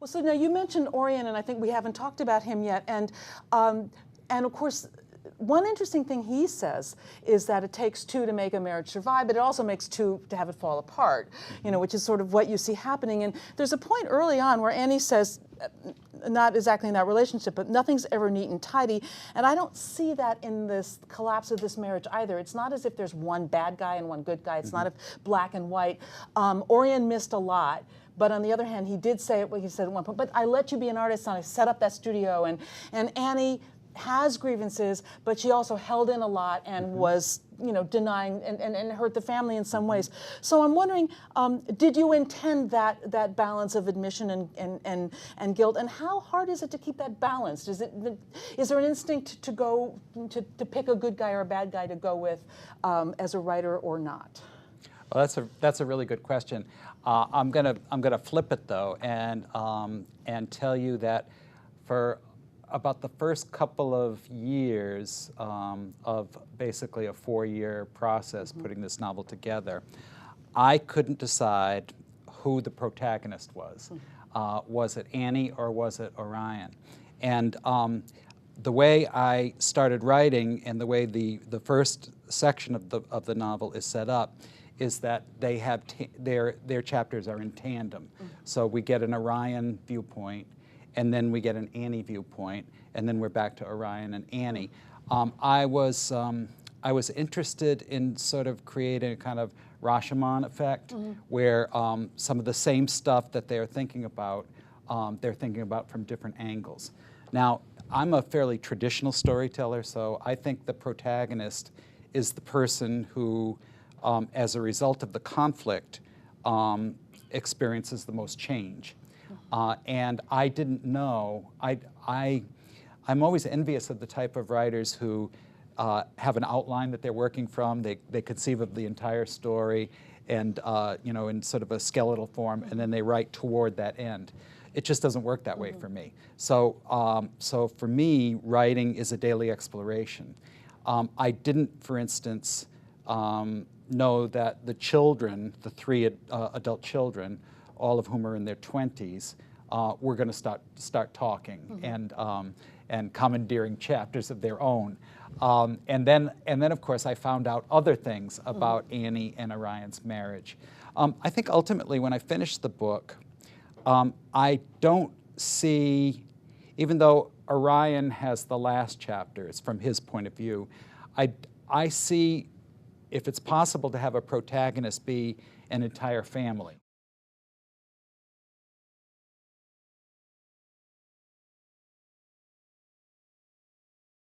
Well, so now you mentioned Orion, and I think we haven't talked about him yet. And of course, one interesting thing he says is that it takes two to make a marriage survive, but it also makes two to have it fall apart, you know, which is sort of what you see happening. And there's a point early on where Annie says, not exactly in that relationship, but nothing's ever neat and tidy. And I don't see that in this collapse of this marriage either. It's not as if there's one bad guy and one good guy. It's not black and white. Orion missed a lot. But on the other hand, he did say it, what he said at one point, but I let you be an artist and I set up that studio. And Annie has grievances, but she also held in a lot and was, you know, denying and hurt the family in some ways. So I'm wondering, did you intend that balance of admission and guilt? And how hard is it to keep that balanced? Is there an instinct to go to pick a good guy or a bad guy to go with as a writer or not? Well, that's a really good question. I'm gonna flip it though and tell you that for about the first couple of years of basically a 4-year process putting this novel together, I couldn't decide who the protagonist was. Was it Annie or was it Orion? And the way I started writing and the way the first section of the novel is set up is that they have their chapters are in tandem. So we get an Orion viewpoint, and then we get an Annie viewpoint, and then we're back to Orion and Annie. I was interested in sort of creating a kind of Rashomon effect, where some of the same stuff that they're thinking about from different angles. Now, I'm a fairly traditional storyteller, so I think the protagonist is the person who, as a result of the conflict, experiences the most change. And I didn't know, I'm always envious of the type of writers who have an outline that they're working from. They conceive of the entire story and, you know, in sort of a skeletal form, and then they write toward that end. It just doesn't work that way for me. So, so for me, writing is a daily exploration. I didn't, for instance, know that the children, the 3 adult children, all of whom are in their 20s, were going to start talking and commandeering chapters of their own. And then of course I found out other things about Annie and Orion's marriage. I think ultimately when I finished the book, I don't see, even though Orion has the last chapters from his point of view, I see if it's possible to have a protagonist be an entire family.